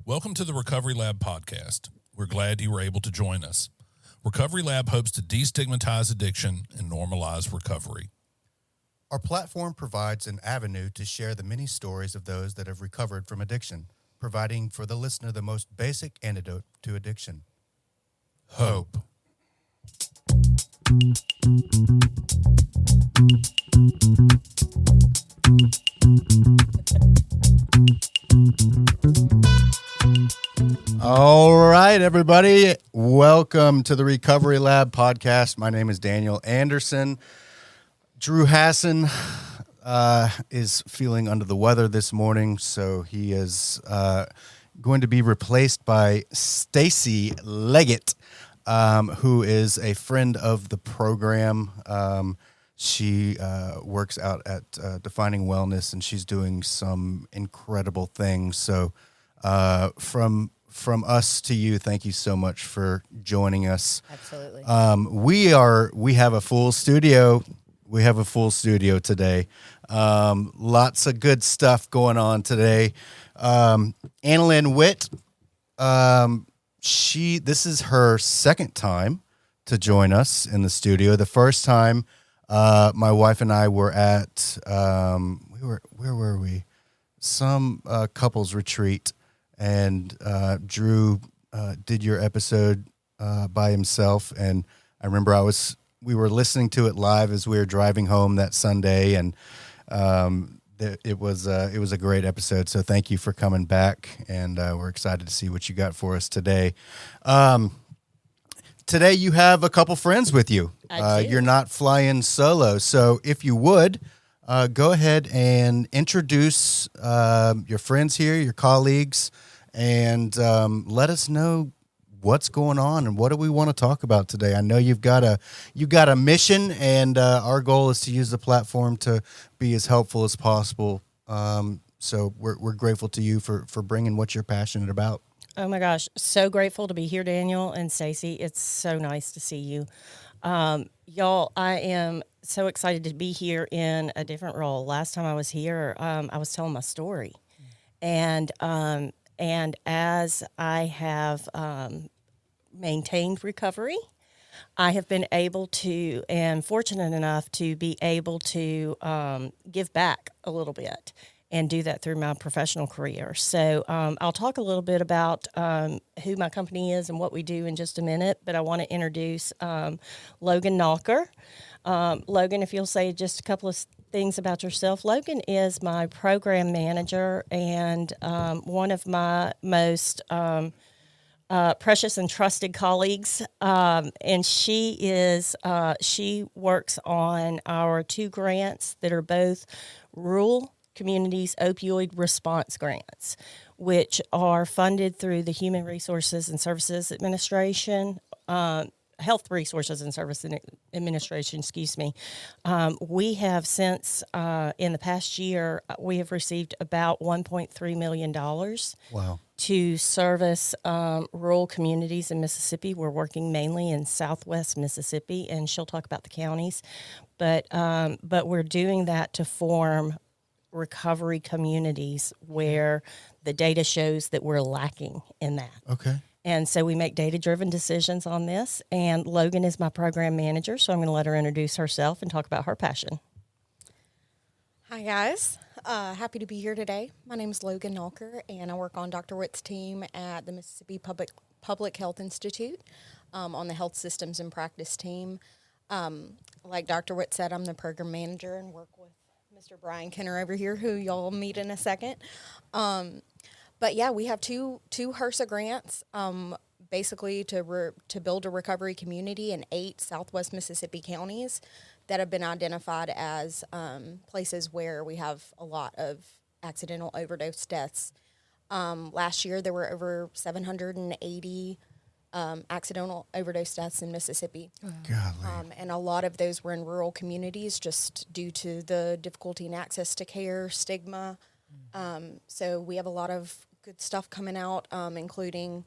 Welcome to the Recovery Lab podcast. We're glad you were able to join us. Recovery Lab hopes to destigmatize addiction and normalize recovery. Our platform provides an avenue to share the many stories of those that have recovered from addiction, providing for the listener the most basic antidote to addiction. Hope. All right, everybody. Welcome to the Recovery Lab podcast. My name is Daniel Anderson. Drew Hassin is feeling under the weather this morning, so he is going to be replaced by Stacy Leggett, who is a friend of the program. She works out at Defining Wellness, and she's doing some incredible things. So from us to you, thank you so much for joining us. Absolutely. We have a full studio. We have a full studio today. Lots of good stuff going on today. AnnaLyn Whitt, this is her second time to join us in the studio. The first time, my wife and I were at, where were we? Some couples retreat, and Drew did your episode by himself, and I remember we were listening to it live as we were driving home that Sunday, and it was a great episode. So thank you for coming back, and we're excited to see what you got for us today. Today you have a couple friends with you. You're not flying solo, so if you would go ahead and introduce your friends here, your colleagues, and let us know what's going on and what do we want to talk about today. I know you've got a mission, and our goal is to use the platform to be as helpful as possible. So we're grateful to you for bringing what you're passionate about. Oh my gosh, so grateful to be here, Daniel and Stacy. It's so nice to see you. Y'all, I am so excited to be here in a different role. Last time I was here, I was telling my story. And as I have maintained recovery, I have been able to, and fortunate enough to be able to give back a little bit and do that through my professional career. So I'll talk a little bit about who my company is and what we do in just a minute, but I want to introduce Logan Nalker. Logan, if you'll say just a couple of things about yourself. Logan is my program manager and one of my most precious and trusted colleagues, and she works on our two grants that are both rural communities opioid response grants, which are funded through the Human Resources and Services Administration, Health Resources and Services Administration, excuse me. We have since, in the past year, we have received about $1.3 million. Wow. To service rural communities in Mississippi. We're working mainly in Southwest Mississippi, and she'll talk about the counties. But we're doing that to form recovery communities where the data shows that we're lacking in that. Okay. And so we make data-driven decisions on this. And Logan is my program manager, so I'm going to let her introduce herself and talk about her passion. Hi, guys. Happy to be here today. My name is Logan Nalker, and I work on Dr. Whitt's team at the Mississippi Public Health Institute on the Health Systems and Practice team. Like Dr. Whitt said, I'm the program manager and work with Mr. Brian Kenner over here, who y'all meet in a second. But yeah, we have two HRSA grants, basically to build a recovery community in 8 Southwest Mississippi counties that have been identified as places where we have a lot of accidental overdose deaths. Last year, there were over 780 accidental overdose deaths in Mississippi. Golly. And a lot of those were in rural communities just due to the difficulty in access to care, stigma. So we have a lot of good stuff coming out, including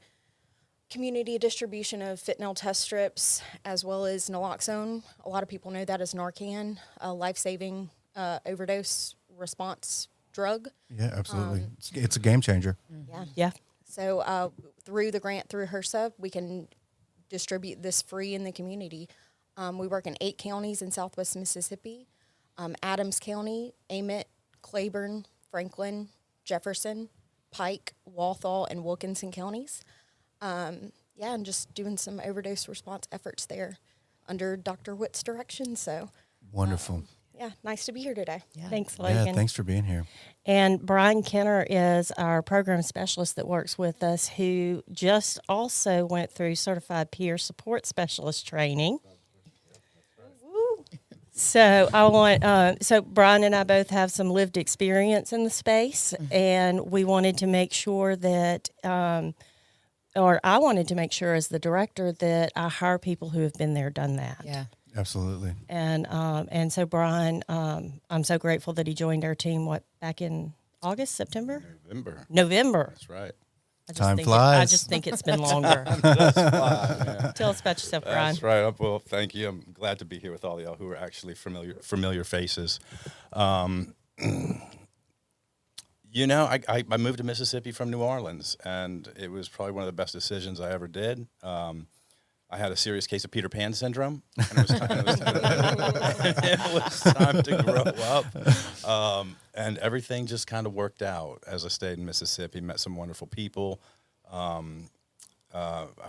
community distribution of fentanyl test strips, as well as naloxone. A lot of people know that as Narcan, a life-saving overdose response drug. Yeah, absolutely. It's a game changer. Yeah. Yeah. So through the grant through HRSA, we can distribute this free in the community. We work in 8 counties in Southwest Mississippi: Adams County, Amite, Claiborne, Franklin, Jefferson, Pike, Walthall, and Wilkinson counties. And just doing some overdose response efforts there under Dr. Whitt's direction. So Wonderful. Nice to be here today. Yeah. Thanks, Logan. Yeah, thanks for being here. And Brian Kenner is our program specialist that works with us, who just also went through certified peer support specialist training. So so Brian and I both have some lived experience in the space, and we wanted to make sure that, or I wanted to make sure as the director that I hire people who have been there, done that. Yeah. Absolutely. And so Brian, I'm so grateful that he joined our team. Back in August, September, November. That's right. Time flies. I just think it's been longer. Yeah. Tell us about yourself, Brian. That's right. Well, thank you. I'm glad to be here with all of y'all who are actually familiar faces. You know, I moved to Mississippi from New Orleans, and it was probably one of the best decisions I ever did. I had a serious case of Peter Pan syndrome, and it was time to grow up. And everything just kind of worked out as I stayed in Mississippi, met some wonderful people. I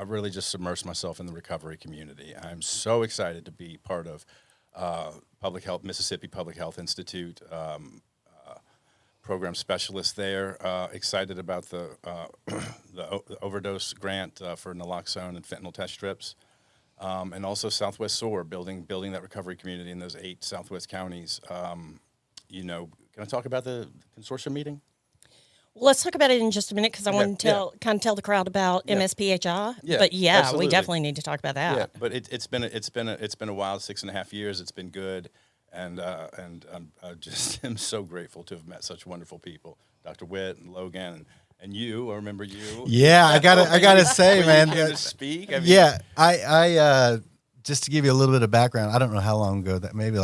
really just submersed myself in the recovery community. I'm so excited to be part of Mississippi Public Health Institute, program specialist there. Excited about the overdose grant for naloxone and fentanyl test strips, and also Southwest SWOAR, building that recovery community in those 8 Southwest counties. Can I talk about the consortium meeting? Well, let's talk about it in just a minute, because I want to tell the crowd about MSPHI. Yeah, but absolutely. we definitely need to talk about that. Yeah, but it's been a while, 6.5 years. It's been good. And I just am so grateful to have met such wonderful people, Dr. Whitt and Logan and you. I remember you. Yeah, I gotta say, man. You came to speak. I mean, I just to give you a little bit of background. I don't know how long ago that. Maybe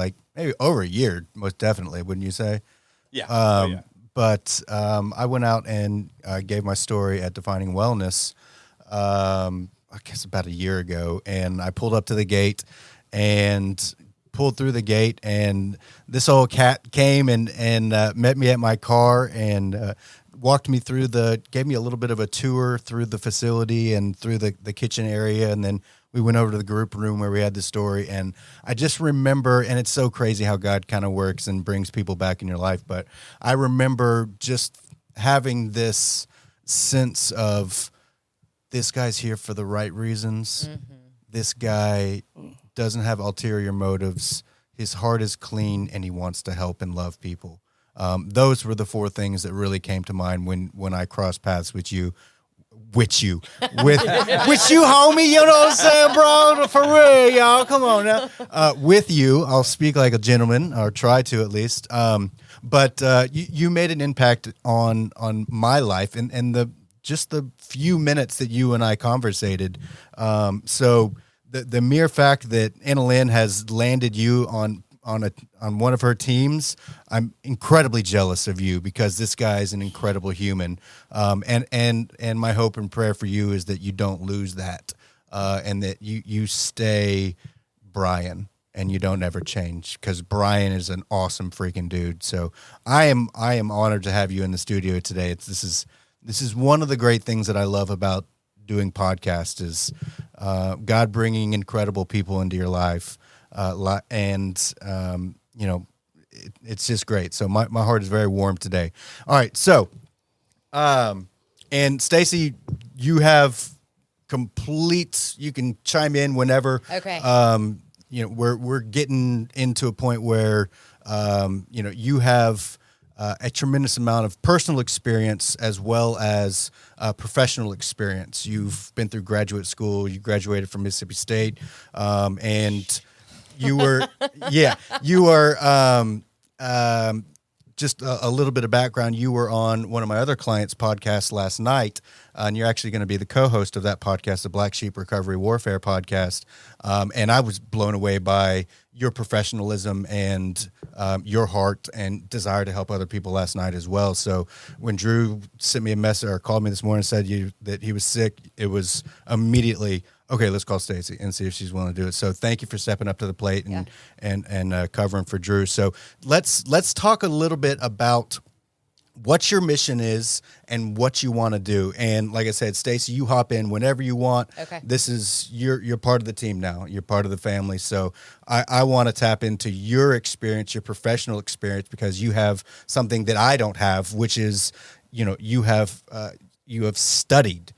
over a year, most definitely. Wouldn't you say? Yeah. But I went out and gave my story at Defining Wellness. I guess about a year ago, and I pulled up to the gate and pulled through the gate, and this old cat came and met me at my car and walked me through gave me a little bit of a tour through the facility and through the kitchen area, and then we went over to the group room where we had the story. And I just remember, and it's so crazy how God kind of works and brings people back in your life, but I remember just having this sense of, this guy's here for the right reasons. Mm-hmm. This guy doesn't have ulterior motives. His heart is clean, and he wants to help and love people. Those were the 4 things that really came to mind when I crossed paths with you, homie. You know what I'm saying, bro? For real, y'all. Come on now. With you, I'll speak like a gentleman, or try to at least. But you made an impact on my life and the few minutes that you and I conversated. So the mere fact that AnnaLyn has landed you on one of her teams, I'm incredibly jealous of you, because this guy is an incredible human. And my hope and prayer for you is that you don't lose that, and that you stay Brian, and you don't ever change, because Brian is an awesome freaking dude. So I am honored to have you in the studio today. This is one of the great things that I love about doing podcasts is God bringing incredible people into your life. It's just great. So my heart is very warm today. All right. So, and Stacy, you have you can chime in whenever. Okay. We're getting into a point where, you have a tremendous amount of personal experience as well as professional experience. You've been through graduate school. You graduated from Mississippi State, and you were, just just a little bit of background. You were on one of my other clients' podcasts last night, and you're actually going to be the co-host of that podcast, the Black Sheep Recovery Warfare podcast. And I was blown away by your professionalism and your heart and desire to help other people last night as well. So when Drew sent me a message or called me this morning and said that he was sick, it was immediately, okay, let's call Stacy and see if she's willing to do it. So thank you for stepping up to the plate and covering for Drew. So let's talk a little bit about what your mission is and what you want to do. And like I said, Stacy, you hop in whenever you want. Okay. This is you're part of the team now. You're part of the family. So I want to tap into your experience, your professional experience, because you have something that I don't have, which is, you have studied,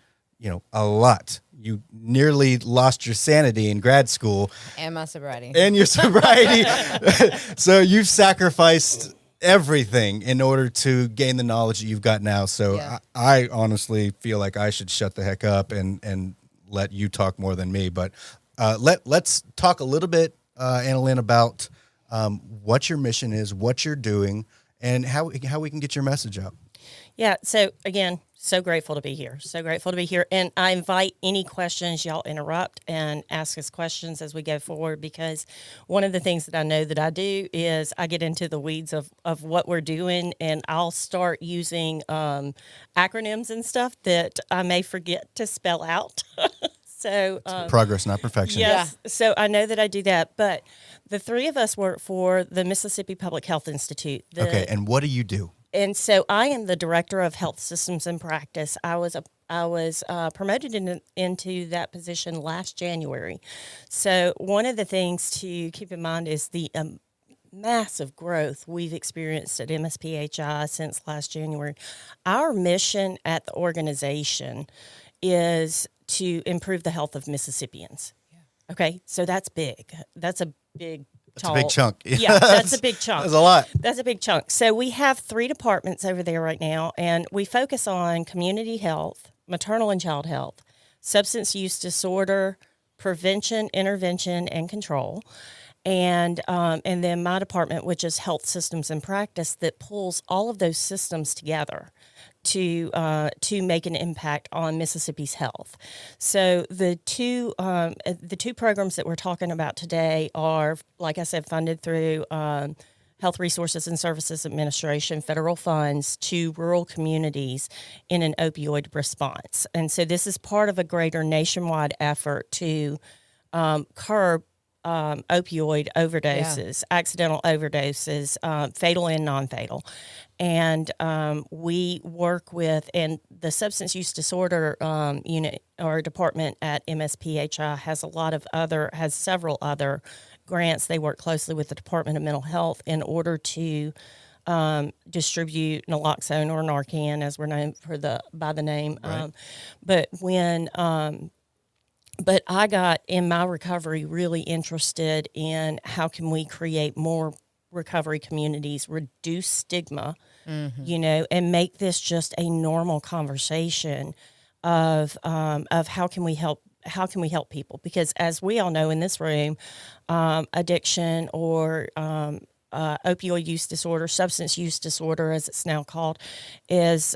a lot. You nearly lost your sanity in grad school. And my sobriety. And your sobriety. So you've sacrificed everything in order to gain the knowledge that you've got now. So Yeah. I honestly feel like I should shut the heck up and let you talk more than me. But let's talk a little bit, AnnaLyn, about what your mission is, what you're doing, and how we can get your message out. Yeah. So again, so grateful to be here. So grateful to be here. And I invite any questions, y'all interrupt and ask us questions as we go forward, because one of the things that I know that I do is I get into the weeds of what we're doing, and I'll start using acronyms and stuff that I may forget to spell out. So Progress, not perfection. yes. So I know that I do that. But the three of us work for the Mississippi Public Health Institute. Okay. And what do you do? And so I am the director of health systems and practice. I was promoted into that position last January. So one of the things to keep in mind is the massive growth we've experienced at MSPHI since last January. Our mission at the organization is to improve the health of Mississippians. Yeah. Okay, so that's big. That's a big. That's a big chunk. Yeah, that's a big chunk. That's a lot. That's a big chunk. So we have 3 departments over there right now, and we focus on community health, maternal and child health, substance use disorder, prevention, intervention, and control. And then my department, which is health systems and practice, that pulls all of those systems together to make an impact on Mississippi's health. So the two programs that we're talking about today are, like I said, funded through Health Resources and Services Administration federal funds to rural communities in an opioid response. And so this is part of a greater nationwide effort to curb opioid overdoses, accidental overdoses, fatal and non-fatal. And we work with, and the substance use disorder unit or department at MSPHI has several other grants. They work closely with the Department of Mental Health in order to distribute naloxone or Narcan, as we're known by the name. Right. But I got in my recovery really interested in how can we create more recovery communities, reduce stigma, and make this just a normal conversation of how can we help people, because as we all know in this room, addiction or opioid use disorder, substance use disorder, as it's now called, is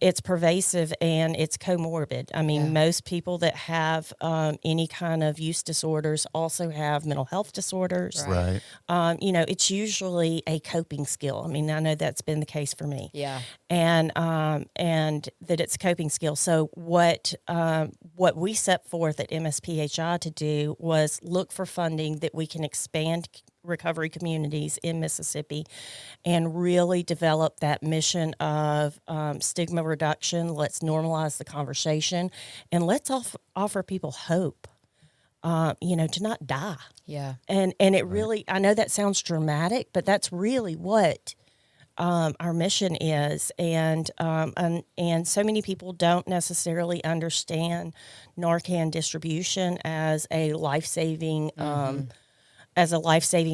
it's pervasive and it's comorbid. I mean, most people that have any kind of use disorders also have mental health disorders. Right. It's usually a coping skill. I mean, I know that's been the case for me. Yeah. And that it's a coping skill. So what we set forth at MSPHI to do was look for funding that we can expand recovery communities in Mississippi and really develop that mission of stigma reduction. Let's normalize the conversation, and let's offer people hope, to not die. Yeah. And it really, I know that sounds dramatic, but that's really what our mission is. And so many people don't necessarily understand Narcan distribution as a life-saving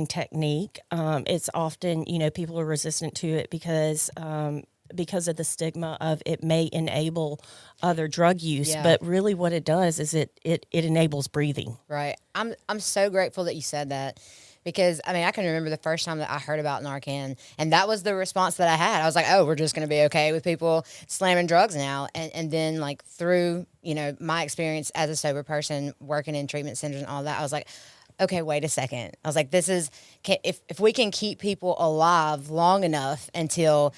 technique. It's often, people are resistant to it because of the stigma of it may enable other drug use. Yeah. But really what it does is it enables breathing. Right. I'm so grateful that you said that, Because, I mean, I can remember the first time that I heard about Narcan, and that was the response that I had. I was like, oh, we're just going to be okay with people slamming drugs now. And then, like, through, you know, my experience as a sober person working in treatment centers and all that, I was like, okay, wait a second. I was like, this is, if we can keep people alive long enough until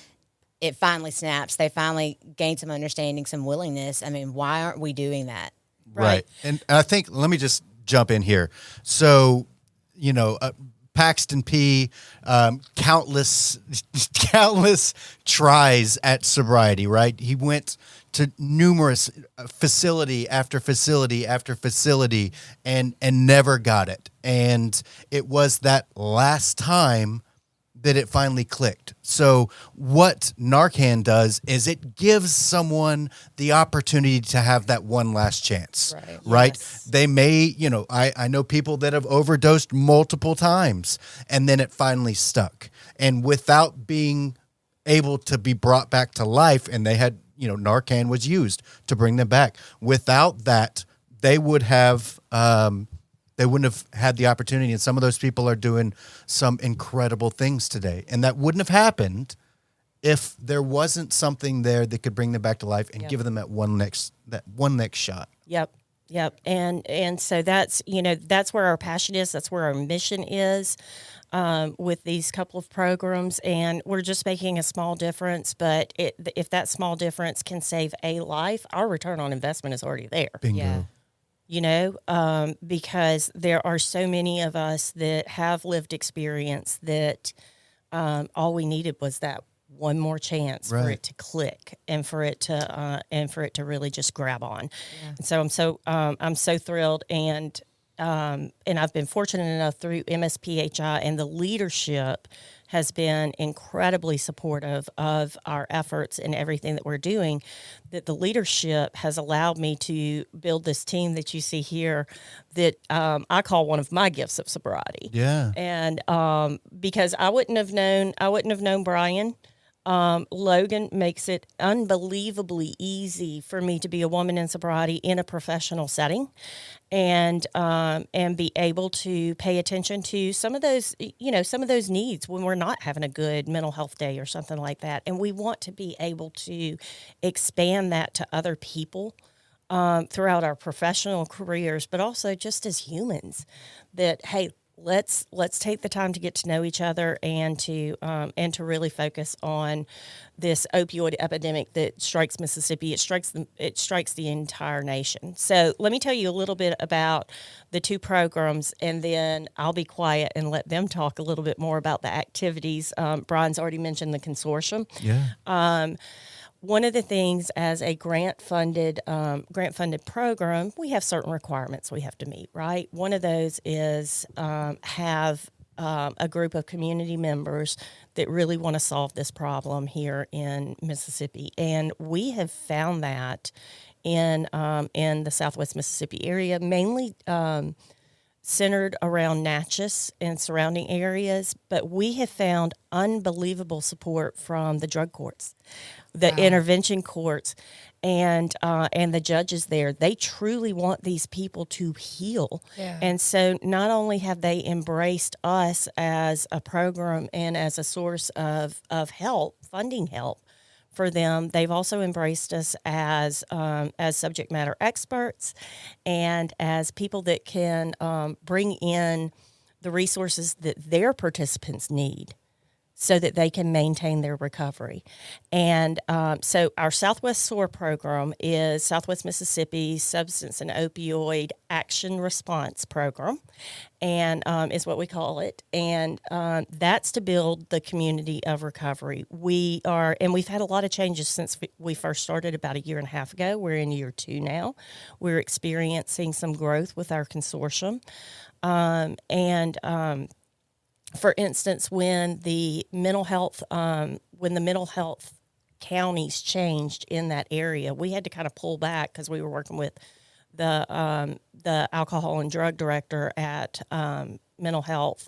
it finally snaps, they finally gain some understanding, some willingness. I mean, why aren't we doing that? Right. And I think, let me just jump in here. So, you know, Paxton P, countless tries at sobriety, right? He went to numerous facility after facility after facility and never got it. And it was that last time that it finally clicked. So what Narcan does is it gives someone the opportunity to have that one last chance, right? Yes. They may, you know, I know people that have overdosed multiple times and then it finally stuck. And without being able to be brought back to life, and they had, you know, Narcan was used to bring them back. Without that, they would have, they wouldn't have had the opportunity. And some of those people are doing some incredible things today. And that wouldn't have happened if there wasn't something there that could bring them back to life and give them that one next shot. Yep. And so that's, you know, that's where our passion is. That's where our mission is with these couple of programs. And we're just making a small difference. But if that small difference can save a life, our return on investment is already there. Bingo. Yeah. You know, because there are so many of us that have lived experience that all we needed was that one more chance for Right. it to click and for it to really just grab on. And so I'm so thrilled, and I've been fortunate enough through MSPHI, and the leadership has been incredibly supportive of our efforts and everything that we're doing, that the leadership has allowed me to build this team that you see here that I call one of my gifts of sobriety. Yeah. And because I wouldn't have known Brian. Logan makes it unbelievably easy for me to be a woman in sobriety in a professional setting, and be able to pay attention to some of those needs when we're not having a good mental health day or something like that. And we want to be able to expand that to other people throughout our professional careers, but also just as humans, that, hey, let's take the time to get to know each other and to really focus on this opioid epidemic that strikes Mississippi. It strikes the entire nation. So let me tell you a little bit about the two programs, and then I'll be quiet and let them talk a little bit more about the activities. Brian's already mentioned the consortium. Yeah. One of the things, as a grant-funded program, we have certain requirements we have to meet, right? One of those is have a group of community members that really want to solve this problem here in Mississippi. And we have found that in the Southwest Mississippi area, mainly centered around Natchez and surrounding areas, but we have found unbelievable support from the drug courts, the intervention courts, and the judges there. They truly want these people to heal. Yeah. And so not only have they embraced us as a program and as a source of help, funding help for them, they've also embraced us as subject matter experts and as people that can bring in the resources that their participants need so that they can maintain their recovery. And so our Southwest SWOAR program is Southwest Mississippi Substance and Opioid Action Response Program, and is what we call it. And that's to build the community of recovery. We've had a lot of changes since we first started about a year and a half ago. We're in year 2 now. We're experiencing some growth with our consortium. For instance, when the mental health counties changed in that area, we had to kind of pull back because we were working with the alcohol and drug director at mental health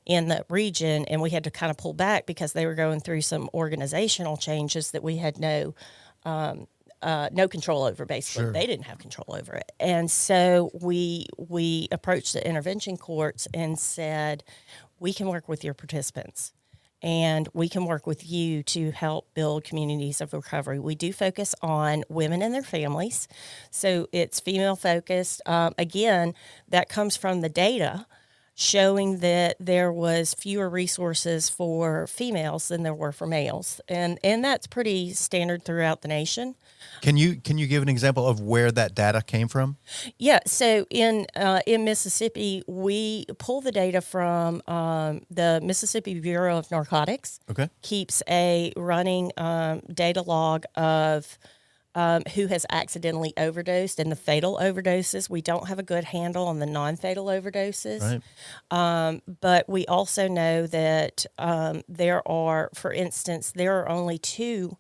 in the region, and we had to kind of pull back because they were going through some organizational changes that we had no no control over. Basically, Sure. they didn't have control over it, and so we approached the intervention courts and said, we can work with your participants. And we can work with you to help build communities of recovery. We do focus on women and their families. So it's female focused. Again, that comes from the data showing that there was fewer resources for females than there were for males. And that's pretty standard throughout the nation. Can you give an example of where that data came from? Yeah, so in Mississippi, we pull the data from the Mississippi Bureau of Narcotics. Okay. Keeps a running data log of who has accidentally overdosed and the fatal overdoses. We don't have a good handle on the non-fatal overdoses. Right. But we also know that there are, for instance, there are only two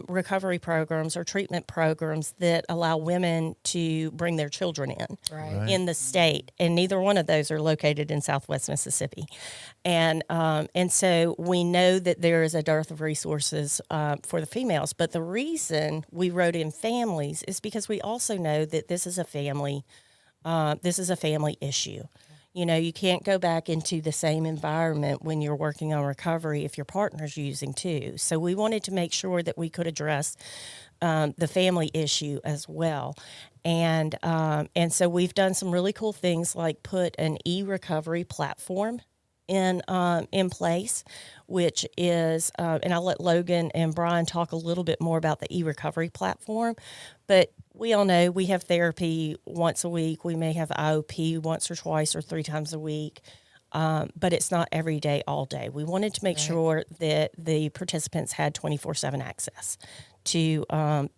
recovery programs or treatment programs that allow women to bring their children in in the state, and neither one of those are located in Southwest Mississippi, and so we know that there is a dearth of resources for the females. But the reason we wrote in families is because we also know that this is a family issue. You know, you can't go back into the same environment when you're working on recovery if your partner's using too. So we wanted to make sure that we could address the family issue as well. And so we've done some really cool things like put an e-recovery platform in place, which is, and I'll let Logan and Brian talk a little bit more about the e-recovery platform, but we all know we have therapy once a week. We may have IOP once or twice or 3 times a week, but it's not every day, all day. We wanted to make sure that the participants had 24/7 access to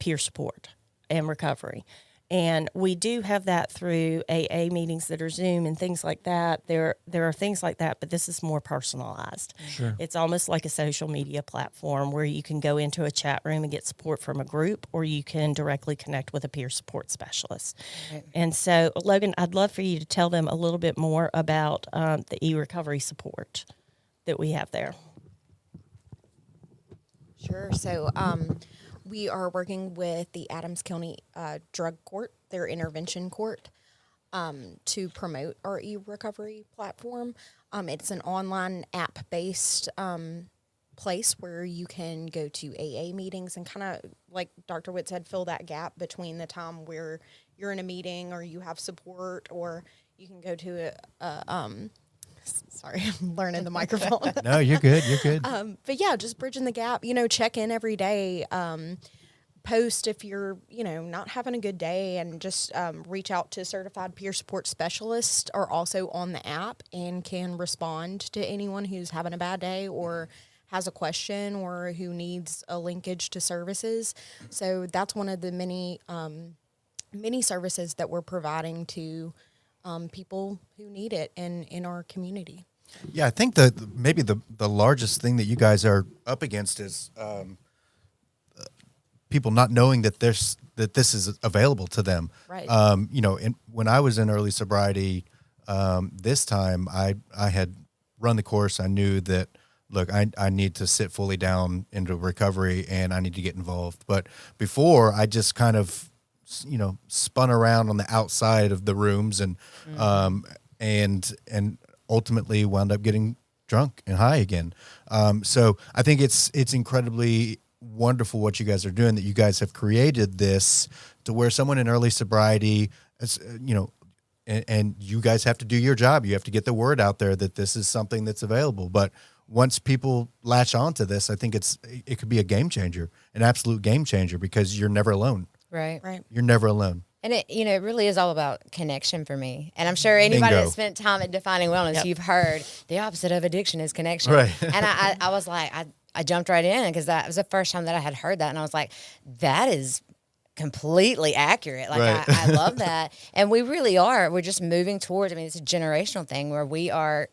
peer support and recovery. And we do have that through AA meetings that are Zoom and things like that. There are things like that, but this is more personalized. Sure. It's almost like a social media platform where you can go into a chat room and get support from a group, or you can directly connect with a peer support specialist. Right. And so, Logan, I'd love for you to tell them a little bit more about the e-recovery support that we have there. Sure. So we are working with the Adams County Drug Court, their intervention court, to promote our e-recovery platform. It's an online app-based place where you can go to AA meetings and kind of, like Dr. Whitt said, fill that gap between the time where you're in a meeting or you have support, or you can go to sorry, I'm learning the microphone. No, you're good. You're good. But yeah, just bridging the gap, check in every day, post if you're, not having a good day, and just reach out to certified peer support specialists are also on the app and can respond to anyone who's having a bad day or has a question or who needs a linkage to services. So that's one of the many services that we're providing to people who need it in our community. Yeah, I think that maybe the largest thing that you guys are up against is people not knowing that this is available to them. Right. When I was in early sobriety, this time I had run the course. I knew that, look, I need to sit fully down into recovery and I need to get involved. But before, I just kind of spun around on the outside of the rooms and ultimately wound up getting drunk and high again. So I think it's incredibly wonderful what you guys are doing, that you guys have created this to where someone in early sobriety, and you guys have to do your job. You have to get the word out there that this is something that's available. But once people latch onto this, I think it could be a game changer, an absolute game changer, because you're never alone. Right. You're never alone. And it really is all about connection for me. And I'm sure anybody Bingo. that spent time at Defining Wellness, you've heard the opposite of addiction is connection. Right. And I was like, I jumped right in because that was the first time that I had heard that. And I was like, that is completely accurate. Like, Right. I love that. And we really are. We're just moving towards, it's a generational thing where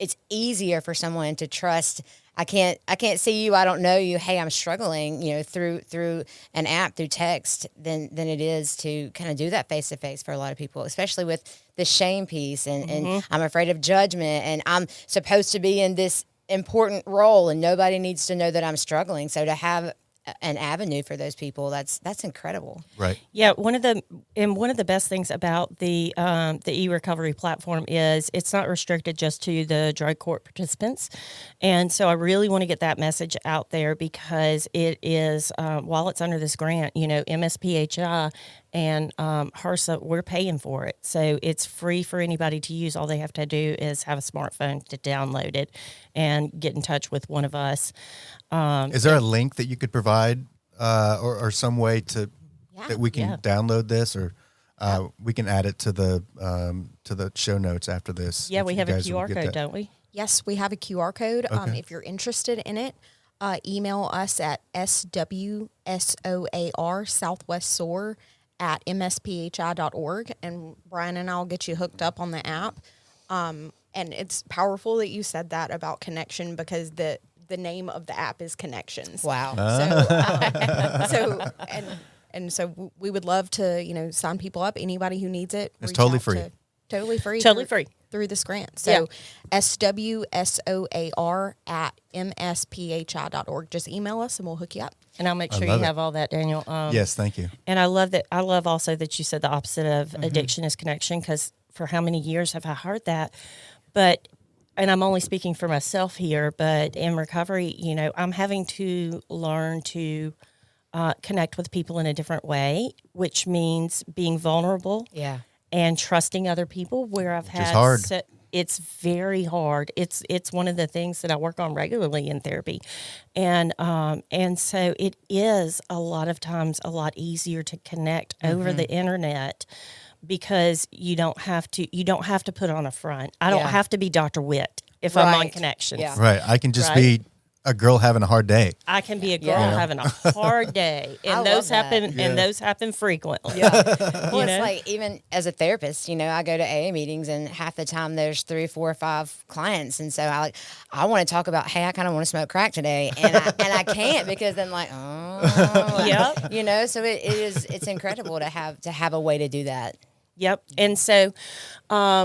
it's easier for someone to trust. I can't see you. I don't know you. Hey, I'm struggling, through an app, through text, than it is to kind of do that face to face for a lot of people, especially with the shame piece and I'm afraid of judgment and I'm supposed to be in this important role and nobody needs to know that I'm struggling. So to have an avenue for those people. That's incredible. Right. Yeah, one of the best things about the e-recovery platform is it's not restricted just to the drug court participants, and so I really want to get that message out there because it is while it's under this grant, MSPHI and HRSA, we're paying for it, so it's free for anybody to use. All they have to do is have a smartphone to download it and get in touch with one of us. Is there a link that you could provide or some way that we can download this, or we can add it to the show notes after this? Yeah, if we you have a guys will QR get code, that. don't we? Yes, we have a QR code. Okay. If you're interested in it, email us at SWSOAR, Southwest SOAR, at msphi.org, and Brian and I will get you hooked up on the app. And it's powerful that you said that about connection, because the name of the app is Connections. Wow. So we would love to, sign people up. Anybody who needs it. It's reach totally out free. Totally free. Totally free. Through this grant. So SWSOAR at msphi.org. Just email us and we'll hook you up. And I'll make sure you love it. have all that, Daniel. Yes, thank you. And I love that. I love also that you said the opposite of addiction is connection, because for how many years have I heard that? And I'm only speaking for myself here, but in recovery, I'm having to learn to connect with people in a different way, which means being vulnerable. Yeah. And trusting other people, where I've had hard. It's very hard. It's one of the things that I work on regularly in therapy, and so it is a lot of times a lot easier to connect over the internet, because you don't have to put on a front. I don't Yeah. have to be Dr. Whitt if I'm on Right. Connections. Yeah. Right. I can just Right. be a girl having a hard day. I can be a girl Yeah. having a hard day, I and love those that. happen. And those happen frequently. Well, You it's know? like, even as a therapist, I go to AA meetings, and half the time there's 3, 4, 5 clients, and so I want to talk about, hey, I kind of want to smoke crack today, and I can't, because then Yep. So it's incredible to have a way to do that. Yep. And so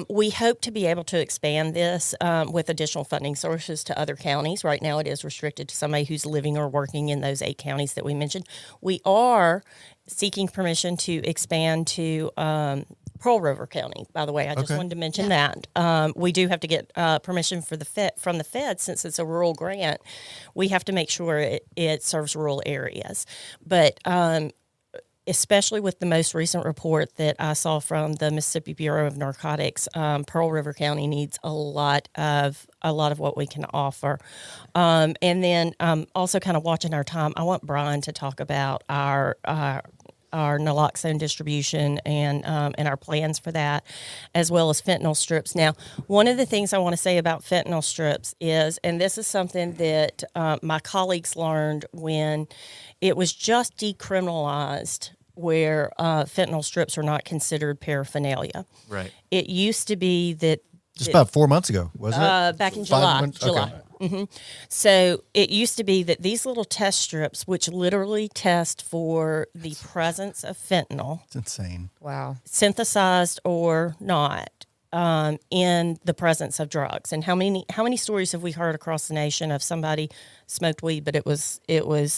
we hope to be able to expand this with additional funding sources to other counties. Right now it is restricted to somebody who's living or working in those 8 counties that we mentioned. We are seeking permission to expand to Pearl River County, by the way. I just wanted to mention that. We do have to get permission from the Fed, since it's a rural grant. We have to make sure it serves rural areas. But especially with the most recent report that I saw from the Mississippi Bureau of Narcotics, Pearl River County needs a lot of what we can offer. And then also kind of watching our time, I want Brian to talk about our naloxone distribution and our plans for that, as well as fentanyl strips. Now, one of the things I want to say about fentanyl strips is, and this is something that my colleagues learned when it was just decriminalized, where fentanyl strips are not considered paraphernalia. Right. It used to be that Just about 4 months ago, wasn't it? back in 5 July. months? July. Okay. So it used to be that these little test strips, which literally test for the presence of fentanyl, It's insane. Wow. synthesized or not, in the presence of drugs. And how many stories have we heard across the nation of somebody smoked weed, but it was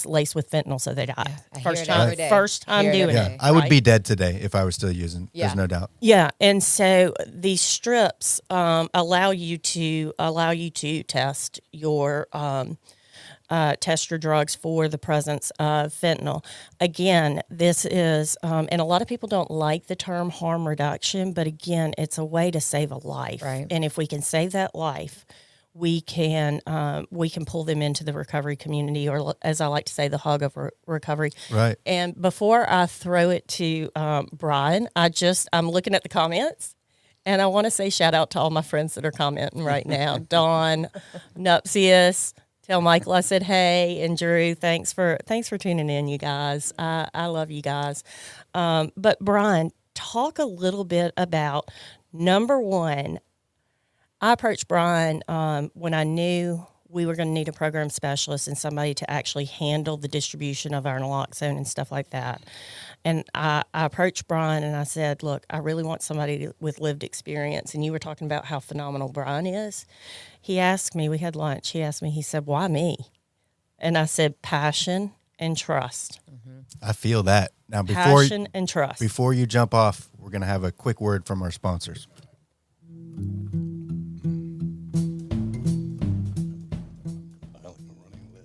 laced with fentanyl, so they died. I hear First it time, every day. first time Hear it doing every Yeah, day. it. I would right? be dead today if I was still using. Yeah. There's no doubt. Yeah, and so these strips allow you to test your drugs for the presence of fentanyl. Again, this is, and a lot of people don't like the term harm reduction, but again, it's a way to save a life. Right. And if we can save that life, we can pull them into the recovery community, or as I like to say, the hug of recovery. Right. And before I throw it to Brian, I'm looking at the comments, and I want to say shout out to all my friends that are commenting right now. Dawn, Nupsius, tell Michael I said hey, and Drew, thanks for tuning in, you guys. I love you guys. But Brian, talk a little bit about, number one, I approached Brian when I knew we were going to need a program specialist and somebody to actually handle the distribution of our naloxone and stuff like that. And I approached Brian and I said, look, I really want somebody with lived experience. And you were talking about how phenomenal Brian is. He asked me, we had lunch, he said, why me? And I said, passion and trust. I feel that. Now, Passion and trust. before you jump off, we're going to have a quick word from our sponsors.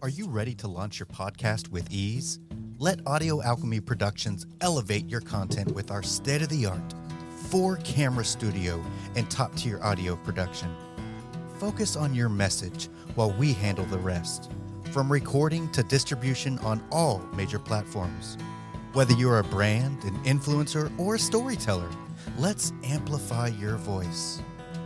Are you ready to launch your podcast with ease? Let Audio Alchemy Productions elevate your content with our state-of-the-art 4-camera studio and top-tier audio production. Focus on your message while we handle the rest. From recording to distribution on all major platforms. Whether you're a brand, an influencer, or a storyteller, let's amplify your voice.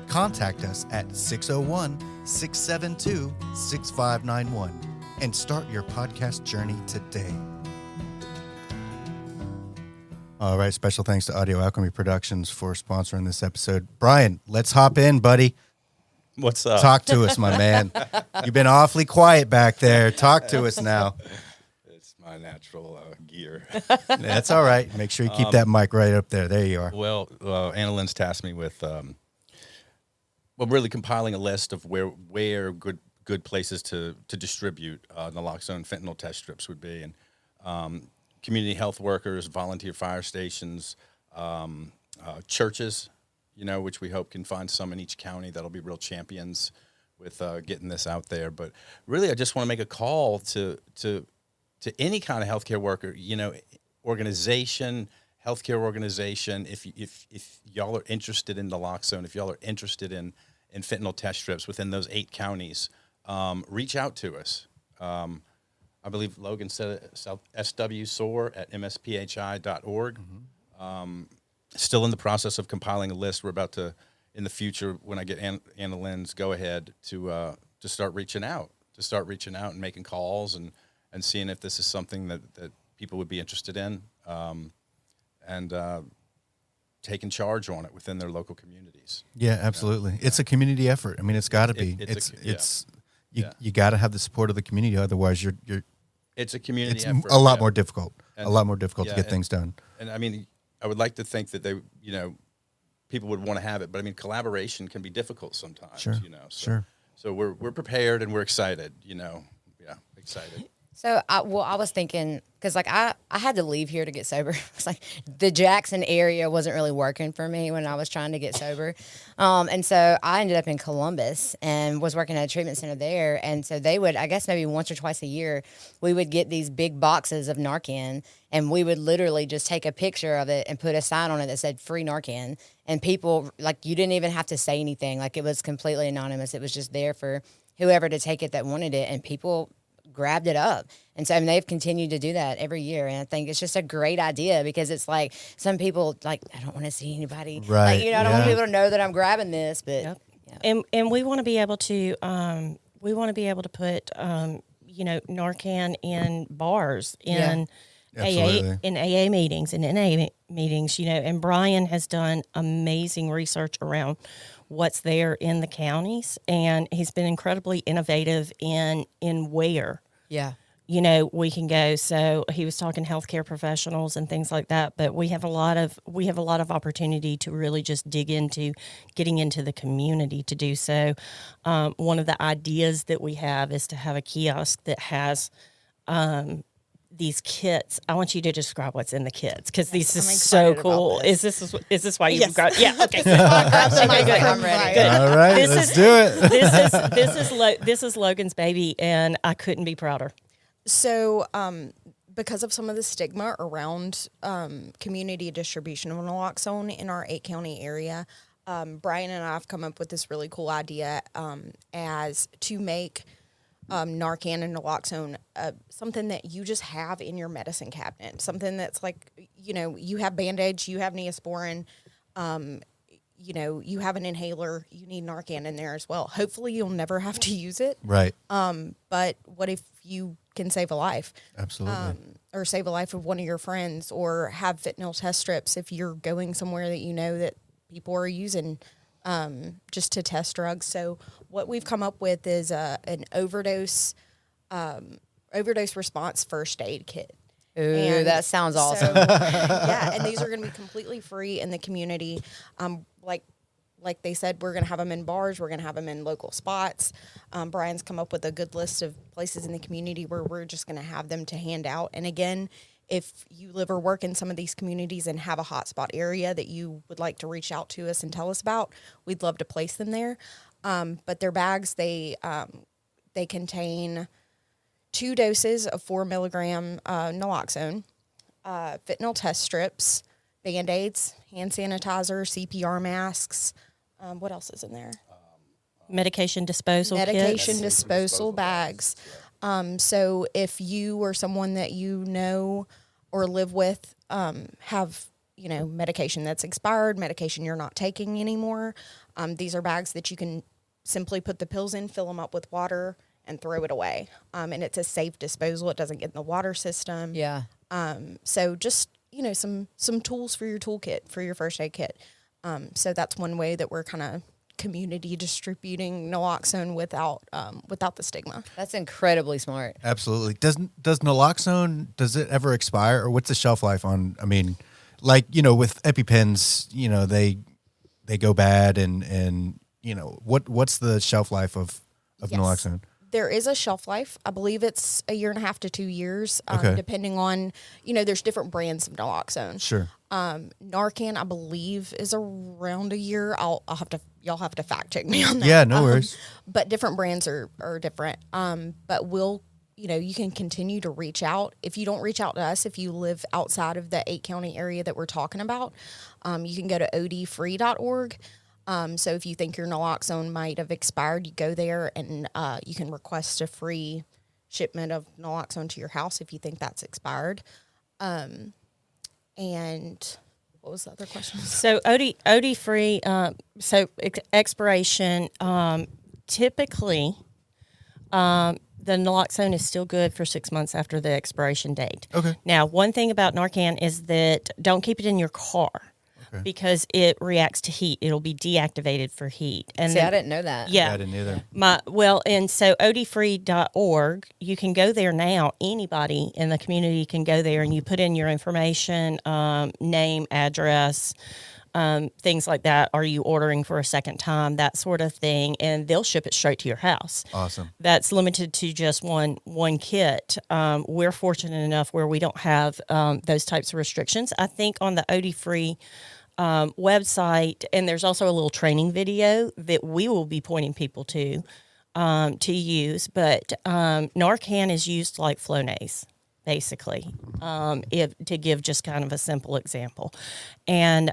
Contact us at 601-672-6591 and start your podcast journey today. All right, special thanks to Audio Alchemy Productions for sponsoring this episode. Brian, let's hop in, buddy. What's up? Talk to us, my man. You've been awfully quiet back there. Talk to us now. It's my natural gear. That's all right. Make sure you keep that mic right up there. There you are. Well, AnnaLyn's tasked me with, really compiling a list of where good places to distribute naloxone fentanyl test strips would be, and community health workers, volunteer fire stations, churches, which we hope can find some in each county that'll be real champions with getting this out there. But really, I just want to make a call to any kind of healthcare worker, organization, healthcare organization. If y'all are interested in naloxone, if y'all are interested in fentanyl test strips within those 8 counties, reach out to us. I believe Logan said it, SWOAR at msphi.org. Still in the process of compiling a list. We're about to, in the future, when I get AnnaLyn's go ahead, to start reaching out, and making calls and seeing if this is something that people would be interested in, and taking charge on it within their local communities. Yeah, absolutely. It's a community effort. I mean, it's got to be. You got to have the support of the community. Otherwise, it's a community it's effort. a lot more difficult. And, a lot more difficult to get things done. And I mean, I would like to think that they, people would want to have it, but I mean, collaboration can be difficult sometimes. Sure. So we're prepared and we're excited. Excited. So, I was thinking, because, I had to leave here to get sober. It's like the Jackson area wasn't really working for me when I was trying to get sober. And so I ended up in Columbus and was working at a treatment center there. And so they would, I guess maybe once or twice a year, we would get these big boxes of Narcan, and we would literally just take a picture of it and put a sign on it that said free Narcan. And people, you didn't even have to say anything. It was completely anonymous. It was just there for whoever to take it that wanted it. And people grabbed it up. And so they've continued to do that every year. And I think it's just a great idea, because it's some people, I don't want to see anybody. Right. I don't want people to know that I'm grabbing this. But Yep. And we want to be able to put Narcan in bars, in AA meetings and NA meetings, and Brian has done amazing research around what's there in the counties, and he's been incredibly innovative in where we can go. So he was talking healthcare professionals and things like that, but we have a lot of opportunity to really just dig into getting into the community to do so. One of the ideas that we have is to have a kiosk that has these kits. I want you to describe what's in the kits, because this is so cool. Is this why you got? Yeah. Okay. I'm ready. Good. All right, let's do it. This is Logan's baby, and I couldn't be prouder. So, because of some of the stigma around community distribution of naloxone in our 8-county area, Brian and I have come up with this really cool idea as to make Narcan and naloxone something that you just have in your medicine cabinet, something that's you have Band-Aids, you have Neosporin, you have an inhaler, you need Narcan in there as well. Hopefully you'll never have to use it. Right. But what if you can save a life? Absolutely. Or save a life of one of your friends, or have fentanyl test strips if you're going somewhere that that people are using just to test drugs. So what we've come up with is an overdose response first aid kit. Ooh, and that sounds awesome. And these are going to be completely free in the community. like they said, we're going to have them in bars. We're going to have them in local spots. Brian's come up with a good list of places in the community where we're just going to have them to hand out. And again, if you live or work in some of these communities and have a hotspot area that you would like to reach out to us and tell us about, we'd love to place them there. But their bags, they contain 2 doses of 4 milligram naloxone, fentanyl test strips, Band-Aids, hand sanitizer, CPR masks. What else is in there? Medication disposal Medication kits. disposal bags. So if you or someone that you know or live with have, medication that's expired, medication you're not taking anymore, these are bags that you can simply put the pills in, fill them up with water, and throw it away. And it's a safe disposal. It doesn't get in the water system. Yeah. So just, some tools for your toolkit, for your first aid kit. So that's one way that we're kind of community distributing naloxone without the stigma. That's incredibly smart. Absolutely. Does naloxone, does it ever expire, or what's the shelf life on? I mean, with EpiPens, they go bad, and what's the shelf life of Yes. naloxone? There is a shelf life. I believe it's 1.5 to 2 years, Okay. depending on, there's different brands of naloxone. Sure. Narcan, I believe, is around a year. Y'all have to fact check me on that. Yeah, no worries. But different brands are different. But you can continue to reach out. If you don't reach out to us, if you live outside of the 8-county area that we're talking about, you can go to odfree.org. So if you think your naloxone might have expired, you go there and you can request a free shipment of naloxone to your house if you think that's expired. And what was the other question? So OD free. Expiration. Typically, the naloxone is still good for 6 months after the expiration date. Okay. Now, one thing about Narcan is that don't keep it in your car. Okay. Because it reacts to heat. It'll be deactivated for heat. And I didn't know that. Yeah. I didn't either. And so odfree.org, you can go there now. Anybody in the community can go there, and you put in your information, name, address, things like that. Are you ordering for a second time? That sort of thing. And they'll ship it straight to your house. Awesome. That's limited to just one kit. We're fortunate enough where we don't have those types of restrictions. I think on the OD Free website, and there's also a little training video that we will be pointing people to use. But Narcan is used like Flonase, basically, to give just kind of a simple example. And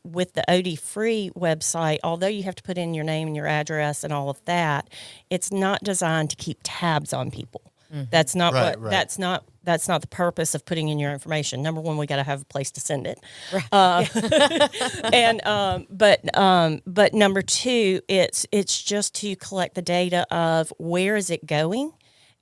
with the OD Free website, although you have to put in your name and your address and all of that, it's not designed to keep tabs on people. Mm-hmm. That's not that's not the purpose of putting in your information. Number one, we got to have a place to send it. Right. But number two, it's just to collect the data of where is it going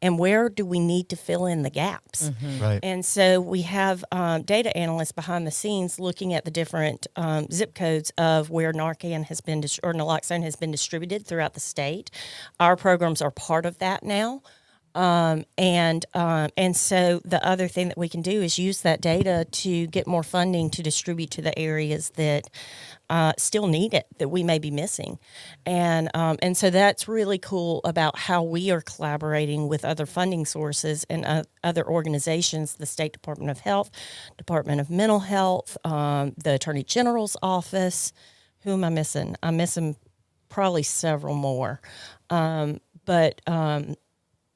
and where do we need to fill in the gaps. Mm-hmm. Right. And so we have data analysts behind the scenes looking at the different zip codes of where Narcan has been or naloxone has been distributed throughout the state. Our programs are part of that now. And so the other thing that we can do is use that data to get more funding to distribute to the areas that still need it, that we may be missing. And so that's really cool about how we are collaborating with other funding sources and other organizations, the State Department of Health, Department of Mental Health, the Attorney General's office. Who am I missing? I'm missing probably several more.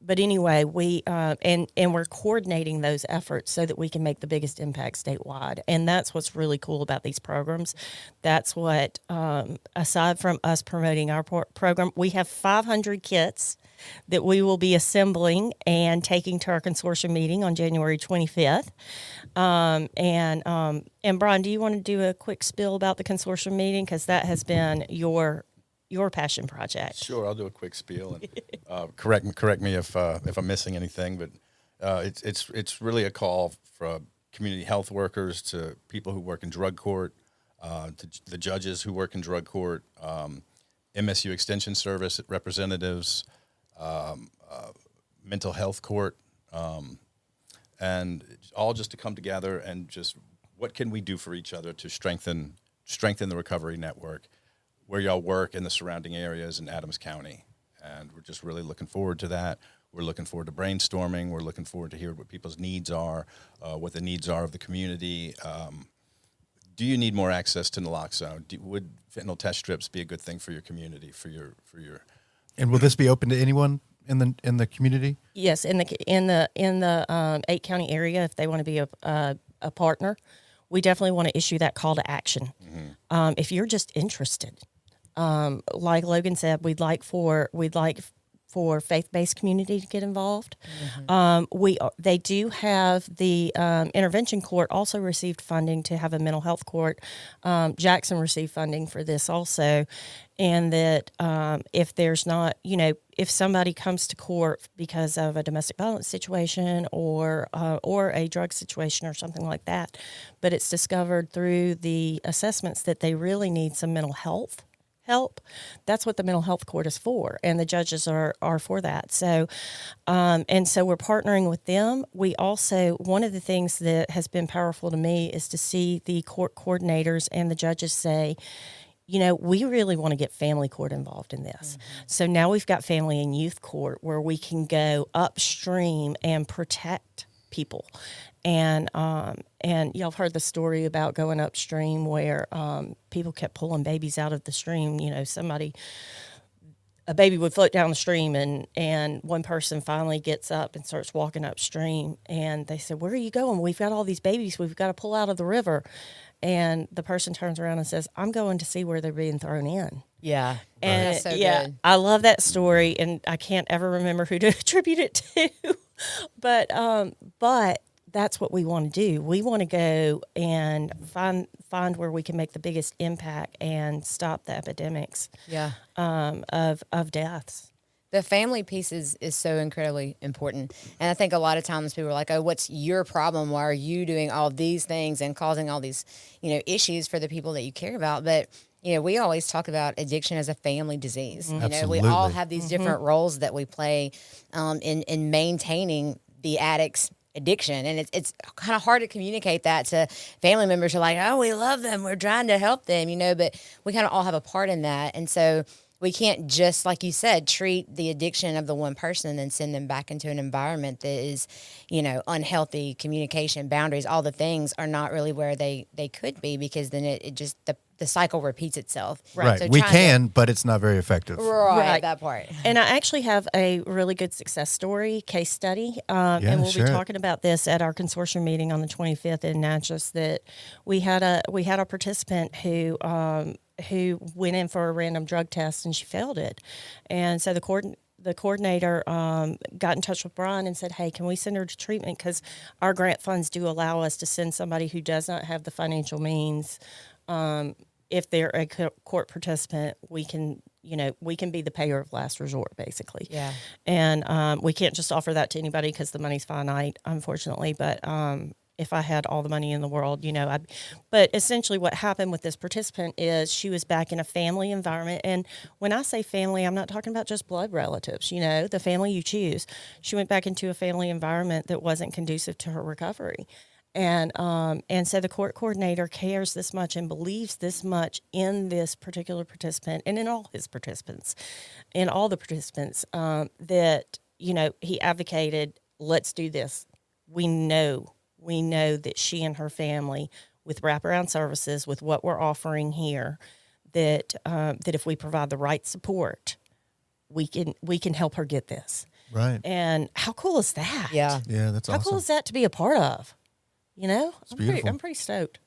But anyway, we and we're coordinating those efforts so that we can make the biggest impact statewide. And that's what's really cool about these programs. That's what, aside from us promoting our program, we have 500 kits that we will be assembling and taking to our consortium meeting on January 25th. And Brian, do you want to do a quick spiel about the consortium meeting? Because that has been your passion project. Sure, I'll do a quick spiel and correct me if I'm missing anything. But it's really a call for community health workers to people who work in drug court, to the judges who work in drug court, MSU Extension Service representatives, mental health court, and all just to come together and just what can we do for each other to strengthen strengthen the recovery network where y'all work in the surrounding areas in Adams County. And we're just really looking forward to that. We're looking forward to brainstorming. We're looking forward to hear what people's needs are, what the needs are of the community. Do you need more access to naloxone? Would fentanyl test strips be a good thing for your community, for your? And will this be open to anyone in the community? Yes, in the 8-county area, if they want to be a partner, we definitely want to issue that call to action. If you're just interested, like Logan said, we'd like for faith-based community to get involved. They do have the intervention court also received funding to have a mental health court. Jackson received funding for this also, and that if there's not, if somebody comes to court because of a domestic violence situation or a drug situation or something like that, but it's discovered through the assessments that they really need some mental health help, that's what the mental health court is for, and the judges are for that. So, and so we're partnering with them. We also, one of the things that has been powerful to me is to see the court coordinators and the judges say, we really want to get family court involved in this. So now we've got family and youth court where we can go upstream and protect people. And y'all have heard the story about going upstream where people kept pulling babies out of the stream. A baby would float down the stream, and one person finally gets up and starts walking upstream. And they said, "Where are you going? We've got all these babies we've got to pull out of the river." And the person turns around and says, "I'm going to see where they're being thrown in." Yeah. And That's so good. I love that story, and I can't ever remember who to attribute it to, but that's what we want to do. We want to go and find where we can make the biggest impact and stop the epidemics of deaths. The family piece is so incredibly important. And I think a lot of times people are like, oh, what's your problem? Why are you doing all these things and causing all these, issues for the people that you care about? But, we always talk about addiction as a family disease. Absolutely. We all have these different roles that we play in maintaining the addict's addiction. And it's kind of hard to communicate that to family members who are like, oh, we love them, we're trying to help them, but we kind of all have a part in that. And so we can't just, like you said, treat the addiction of the one person and then send them back into an environment that is, unhealthy. Communication, boundaries, all the things are not really where they could be, because then it just, the cycle repeats itself. Right. So We can, but it's not very effective. Right, that part. And I actually have a really good success story, case study, and we'll share be it. talking about this at our consortium meeting on the 25th in Natchez. That we had a participant who went in for a random drug test and she failed it, and so the coordinator got in touch with Brian and said, hey, can we send her to treatment? Because our grant funds do allow us to send somebody who does not have the financial means. If they're a court participant, we can be the payer of last resort, basically. Yeah. And we can't just offer that to anybody because the money's finite, unfortunately. But if I had all the money in the world, but essentially what happened with this participant is she was back in a family environment. And when I say family, I'm not talking about just blood relatives, the family you choose. She went back into a family environment that wasn't conducive to her recovery. And so the court coordinator cares this much and believes this much in this particular participant and in all his participants, that, he advocated, let's do this. We know that she and her family, with wraparound services, with what we're offering here, that if we provide the right support, we can help her get this. Right. And how cool is that? Yeah. Yeah, that's awesome. How cool is that to be a part of? beautiful. I'm pretty stoked.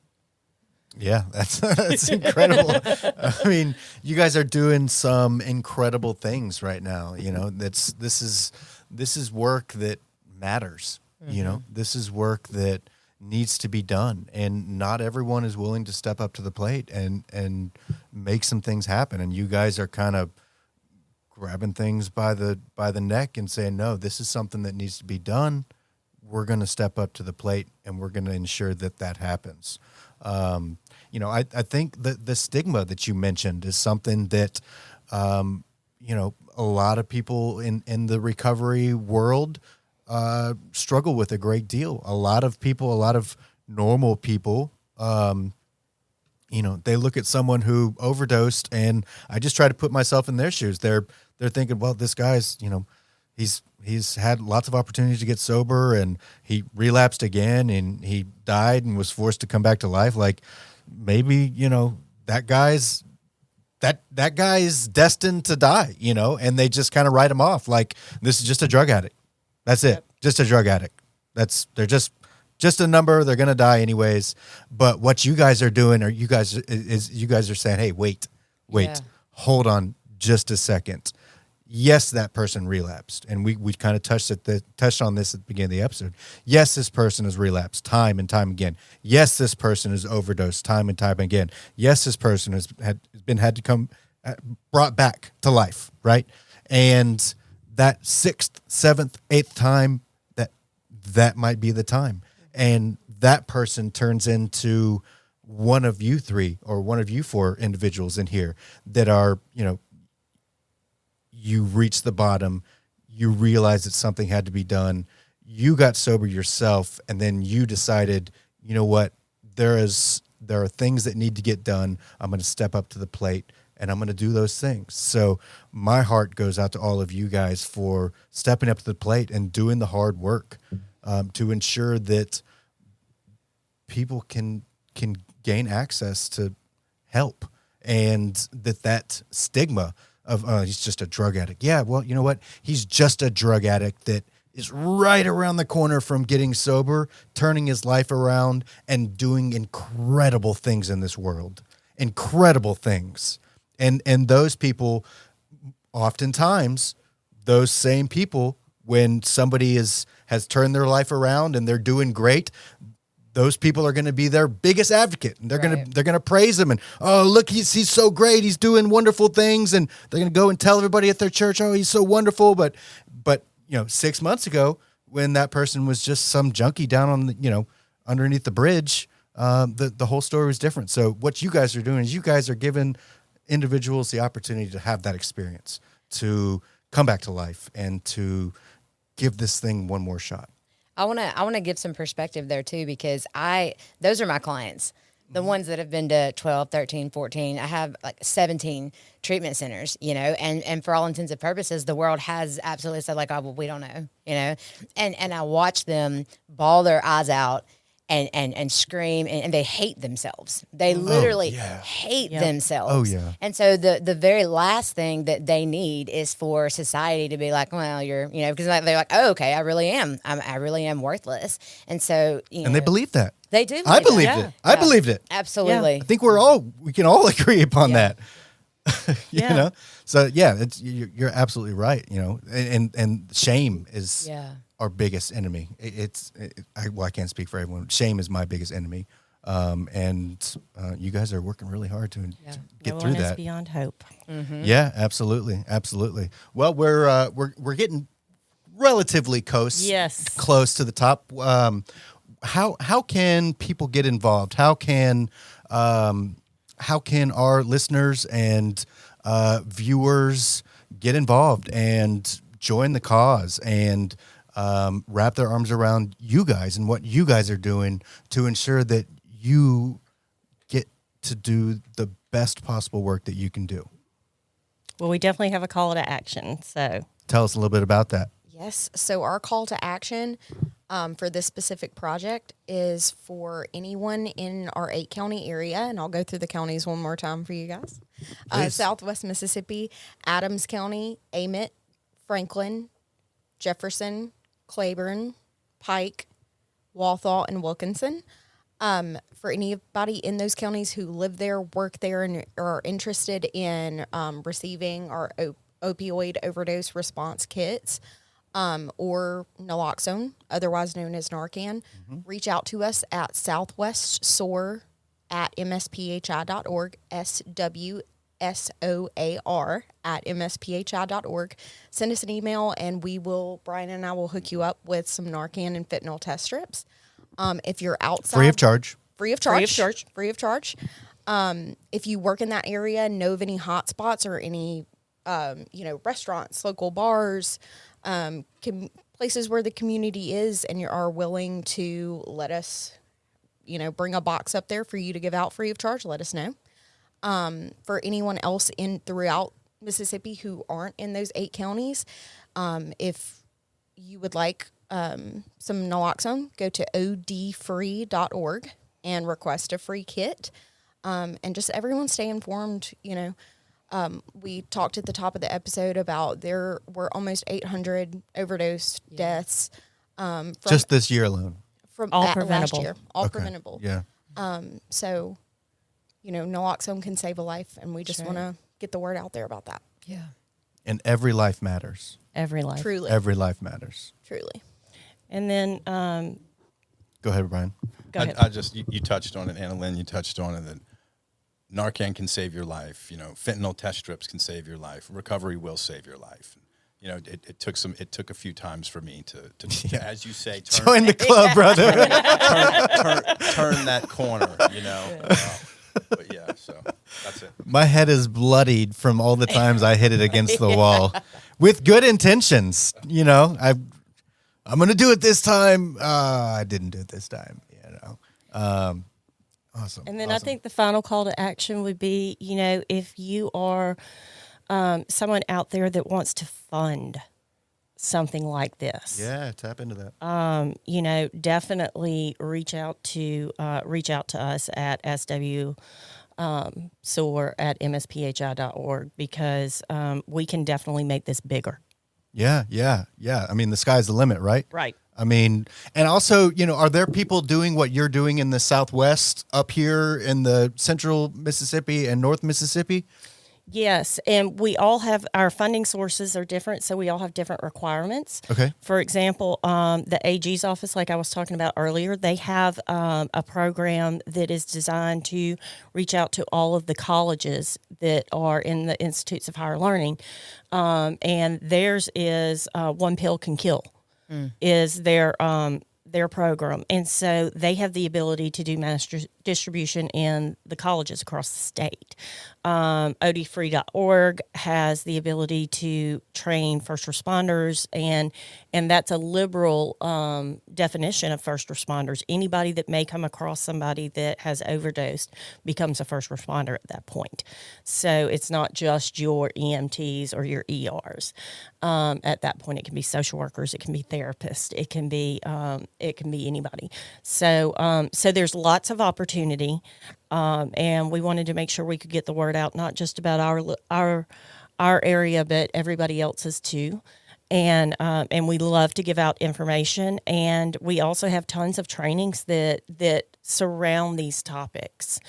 Yeah, that's incredible. I mean, you guys are doing some incredible things right now. This is work that matters. This is work that needs to be done, and not everyone is willing to step up to the plate and make some things happen. And you guys are kind of grabbing things by the neck and saying, no, this is something that needs to be done. We're going to step up to the plate, and we're going to ensure that happens. I think the stigma that you mentioned is something that, a lot of people in the recovery world struggle with a great deal. A lot of normal people they look at someone who overdosed, and I just try to put myself in their shoes. They're thinking, well, this guy's, he's had lots of opportunities to get sober, and he relapsed again, and he died and was forced to come back to life. Like, maybe, that guy's destined to die, and they just kind of write him off. Like, this is just a drug addict. That's it. Just a drug addict. They're just a number. They're going to die anyways. But what you guys are doing, you guys are saying, hey, wait, hold on just a second. Yes, that person relapsed. And we kind of touched on this at the beginning of the episode. Yes, this person has relapsed time and time again. Yes, this person has overdosed time and time again. Yes, this person has had to come brought back to life, right? And that 6th, 7th, 8th time, that might be the time. And that person turns into one of you 3 or one of you 4 individuals in here that are, you reach the bottom, you realize that something had to be done, you got sober yourself, and then you decided, you know what, there are things that need to get done. I'm going to step up to the plate, and I'm going to do those things. So my heart goes out to all of you guys for stepping up to the plate and doing the hard work to ensure that people can gain access to help, and that stigma of he's just a drug addict. Yeah, well, you know what? He's just a drug addict that is right around the corner from getting sober, turning his life around, and doing incredible things in this world. Incredible things. And those people, oftentimes, those same people, when somebody has turned their life around and they're doing great, those people are going to be their biggest advocate, and they're going to praise him, and, oh, look, he's so great, he's doing wonderful things, and they're going to go and tell everybody at their church, oh, he's so wonderful. But 6 months ago, when that person was just some junkie down on the, underneath the bridge, the whole story was different. So what you guys are doing is you guys are giving individuals the opportunity to have that experience, to come back to life, and to give this thing one more shot. I want to give some perspective there too, because those are my clients, the ones that have been to 12, 13, 14. I have like 17 treatment centers, and for all intents and purposes, the world has absolutely said like, oh, well, we don't know, and I watch them bawl their eyes out and scream, and they hate themselves. They literally hate themselves. Oh, yeah. And so the very last thing that they need is for society to be like, well, you're, because they're like, oh, okay, I really am worthless. And so, and they believe that. They do. I believed it. I believed it. Absolutely. I think we can all agree upon that. you know? So yeah, you're absolutely right. And shame is our biggest enemy. I can't speak for everyone. Shame is my biggest enemy. And you guys are working really hard to get through that. Beyond hope. Mm-hmm. Yeah, absolutely. Absolutely. Well, we're getting relatively close to the top. How can people get involved? How can our listeners and viewers get involved and join the cause and wrap their arms around you guys and what you guys are doing to ensure that you get to do the best possible work that you can do? Well, we definitely have a call to action. So tell us a little bit about that. Yes. So our call to action for this specific project is for anyone in our 8-county area, and I'll go through the counties one more time for you guys. Southwest Mississippi, Adams County, Amite, Franklin, Jefferson, Claiborne, Pike, Walthall, and Wilkinson. For anybody in those counties who live there, work there, and are interested in receiving our opioid overdose response kits, or naloxone, otherwise known as Narcan, reach out to us at southwestswar@msphi.org, SWSOAR@msphi.org. Send us an email, and Brian and I will hook you up with some Narcan and fentanyl test strips. If you're outside, Free of charge. If you work in that area, know of any hot spots or any, restaurants, local bars, places where the community is, and you are willing to let us, bring a box up there for you to give out free of charge. Let us know. For anyone else throughout Mississippi who aren't in those 8 counties, if you would like some naloxone, go to odfree.org and request a free kit. And just everyone stay informed. We talked at the top of the episode about there were almost 800 overdose deaths. From, Just this year alone. From All last preventable. year. All preventable. Yeah. So, naloxone can save a life, and we just want to get the word out there about that. Yeah. And every life matters. Every life. Truly. Every life matters. Truly. And then Go ahead, Brian. go ahead. You touched on it, AnnaLyn, you touched on it, that Narcan can save your life. Fentanyl test strips can save your life. Recovery will save your life. It took a few times for me to as you say, Join the club, brother. turn that corner, but yeah, so that's it. My head is bloodied from all the times I hit it against the wall with good intentions. I'm going to do it this time. I didn't do it this time, Awesome. And then I think the final call to action would be, if you are someone out there that wants to fund something like this, Yeah, tap into that. definitely reach out to us at SWOAR at msphi.org because we can definitely make this bigger. Yeah. I mean, the sky's the limit, right? Right. I mean, and also, are there people doing what you're doing in the Southwest up here in the central Mississippi and North Mississippi? Yes, and we all have our funding sources are different, so we all have different requirements. Okay. For example, the AG's office, like I was talking about earlier, they have a program that is designed to reach out to all of the colleges that are in the Institutes of Higher Learning, and theirs is One Pill Can Kill, is their program, and so they have the ability to do mass distribution in the colleges across the state. odfree.org has the ability to train first responders, and that's a liberal definition of first responders. Anybody that may come across somebody that has overdosed becomes a first responder at that point. So it's not just your EMTs or your ERs. At that point, it can be social workers, it can be therapists, it can be anybody. So there's lots of opportunity, and we wanted to make sure we could get the word out, not just about our area, but everybody else's too. And we love to give out information, and we also have tons of trainings that surround these topics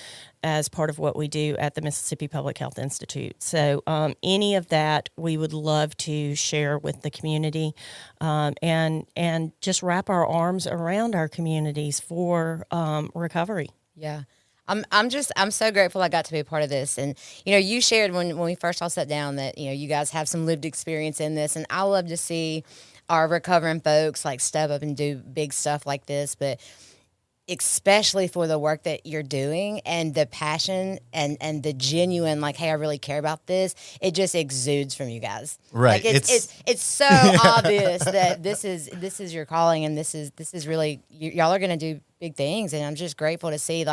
as part of what we do at the Mississippi Public Health Institute. So any of that we would love to share with the community, and just wrap our arms around our communities for recovery. Yeah. I'm so grateful I got to be a part of this. And, you shared when we first all sat down that, you guys have some lived experience in this. And I love to see our recovering folks step up and do big stuff like this. But especially for the work that you're doing and the passion and the genuine, hey, I really care about this. It just exudes from you guys. Right. It's so obvious that this is your calling, and this is really, y'all are going to do big things. And I'm just grateful to see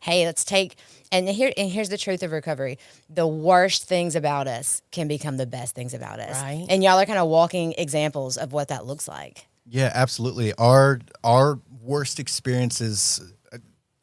hey, let's take, and here's the truth of recovery. The worst things about us can become the best things about us. Right. And y'all are kind of walking examples of what that looks like. Yeah, absolutely. Our worst experiences,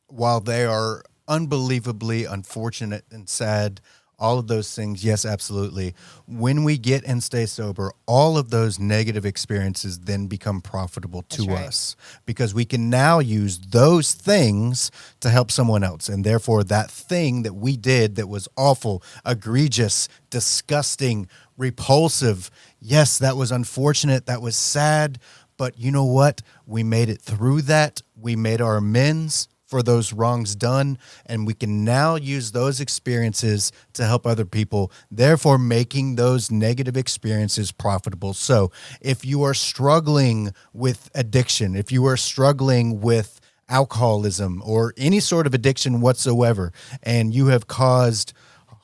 while they are unbelievably unfortunate and sad, all of those things, yes, absolutely. When we get and stay sober, all of those negative experiences then become profitable to us, because we can now use those things to help someone else. And therefore, that thing that we did that was awful, egregious, disgusting, repulsive, yes, that was unfortunate, that was sad, but you know what? We made it through that. We made our amends for those wrongs done, and we can now use those experiences to help other people, therefore making those negative experiences profitable. So if you are struggling with addiction, if you are struggling with alcoholism or any sort of addiction whatsoever, and you have caused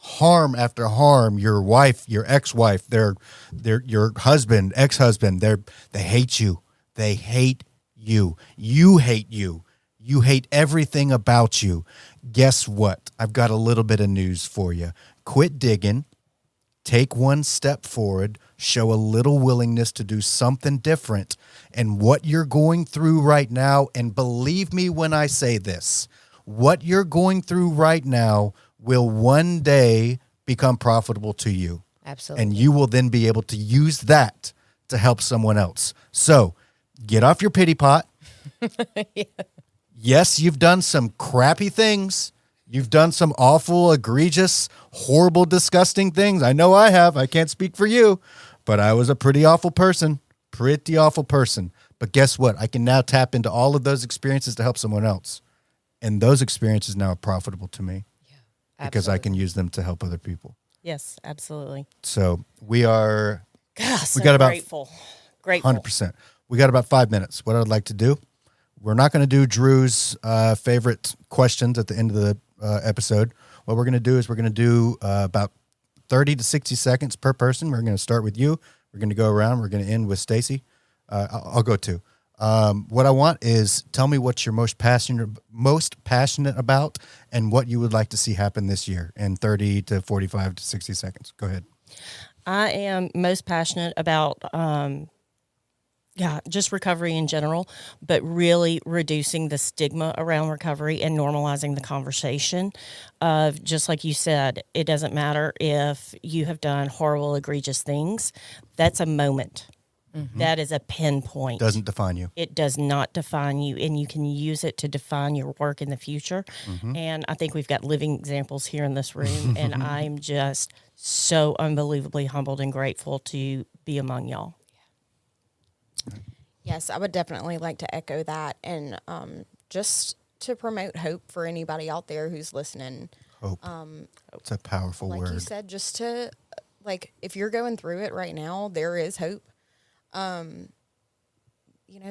harm after harm, your wife, your ex-wife, your husband, ex-husband, they hate you. They hate you. You hate you. You hate everything about you. Guess what? I've got a little bit of news for you. Quit digging. Take one step forward. Show a little willingness to do something different. And what you're going through right now, and believe me when I say this, what you're going through right now will one day become profitable to you. Absolutely. And you will then be able to use that to help someone else. So get off your pity pot. Yeah. Yes, you've done some crappy things. You've done some awful, egregious, horrible, disgusting things. I know I have. I can't speak for you, but I was a pretty awful person. Pretty awful person. But guess what? I can now tap into all of those experiences to help someone else. And those experiences now are profitable to me because I can use them to help other people. Yes, absolutely. So we are, God, so we got about grateful. Grateful. 100%. We got about 5 minutes. What I would like to do, we're not going to do Drew's favorite questions at the end of the episode. What we're going to do is we're going to do about 30 to 60 seconds per person. We're going to start with you. We're going to go around. We're going to end with Stacy. I'll go too. What I want is tell me what you're most passionate about and what you would like to see happen this year in 30 to 45 to 60 seconds. Go ahead. I am most passionate about, just recovery in general, but really reducing the stigma around recovery and normalizing the conversation of, just like you said, it doesn't matter if you have done horrible, egregious things. That's a moment. Mm-hmm. That is a pinpoint. Doesn't define you. It does not define you, and you can use it to define your work in the future. Mm-hmm. And I think we've got living examples here in this room, and I'm just so unbelievably humbled and grateful to be among y'all. Yes, I would definitely like to echo that, and just to promote hope for anybody out there who's listening. Hope. It's a powerful like word. Like you said, just to, if you're going through it right now, there is hope.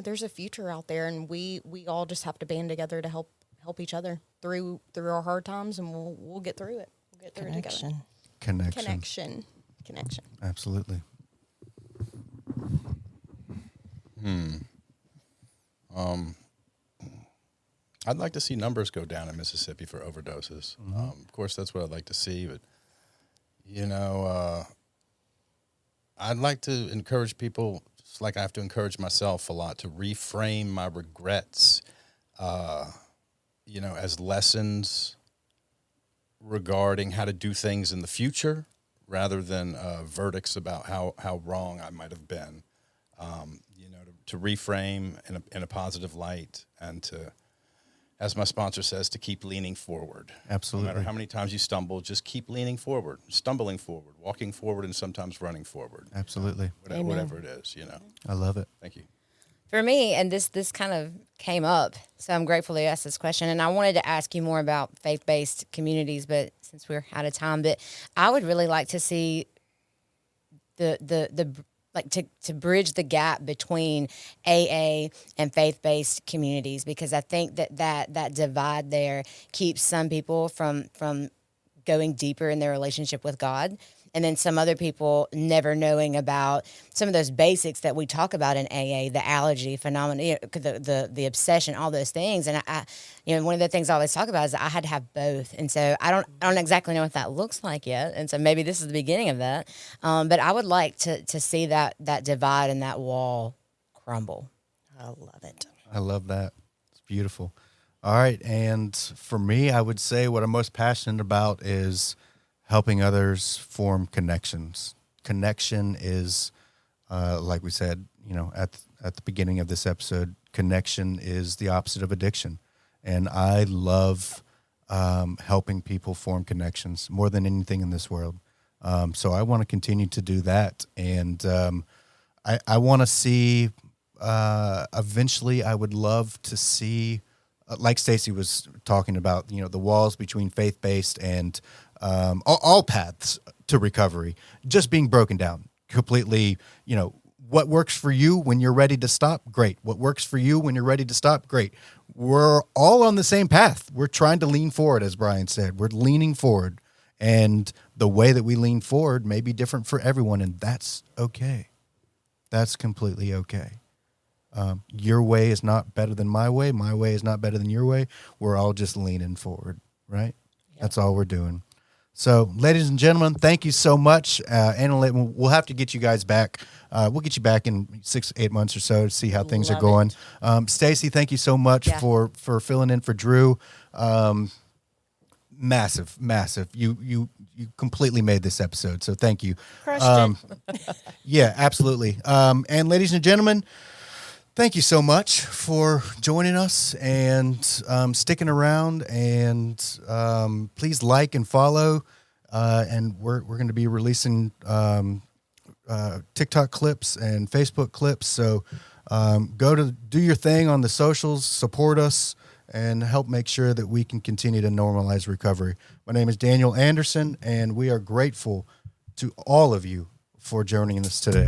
There's a future out there, and we all just have to band together to help each other through our hard times, and we'll get through it. We'll get through it together. Connection. Absolutely. I'd like to see numbers go down in Mississippi for overdoses. Mm-hmm. Of course, that's what I'd like to see, but I'd like to encourage people, just like I have to encourage myself a lot, to reframe my regrets, as lessons regarding how to do things in the future, rather than verdicts about how wrong I might have been. To reframe in a positive light, and to, as my sponsor says, to keep leaning forward. Absolutely. No matter how many times you stumble, just keep leaning forward, stumbling forward, walking forward, and sometimes running forward. Absolutely. Whatever it is, I love it. Thank you. For me, and this kind of came up, so I'm grateful to ask this question, and I wanted to ask you more about faith-based communities, but since we're out of time, but I would really like to see to bridge the gap between AA and faith-based communities, because I think that divide there keeps some people from going deeper in their relationship with God, and then some other people never knowing about some of those basics that we talk about in AA, the allergy phenomenon, the obsession, all those things. And I one of the things I always talk about is that I had to have both, and so I don't exactly know what that looks like yet, and so maybe this is the beginning of that. But I would like to see that divide and that wall crumble. I love it. I love that. It's beautiful. All right, and for me, I would say what I'm most passionate about is helping others form connections. Connection is, like we said, at the beginning of this episode, connection is the opposite of addiction. And I love helping people form connections more than anything in this world. So I want to continue to do that. And I want to see, eventually I would love to see, like Stacy was talking about, the walls between faith-based and all paths to recovery just being broken down completely. What works for you when you're ready to stop, great. What works for you when you're ready to stop, great. We're all on the same path. We're trying to lean forward, as Brian said. We're leaning forward, and the way that we lean forward may be different for everyone, and that's okay. That's completely okay. Your way is not better than my way. My way is not better than your way. We're all just leaning forward, right? Yep. That's all we're doing. So, ladies and gentlemen, thank you so much. AnnaLyn, we'll have to get you guys back. We'll get you back in 6-8 months or so to see how things are going. Stacy, thank you so much for filling in for Drew. Massive. You completely made this episode, so thank you. Crushed it. Yeah, absolutely. And ladies and gentlemen, thank you so much for joining us and sticking around. And please like and follow. And we're going to be releasing TikTok clips and Facebook clips. So go to do your thing on the socials, support us, and help make sure that we can continue to normalize recovery. My name is Daniel Anderson, and we are grateful to all of you for joining us today.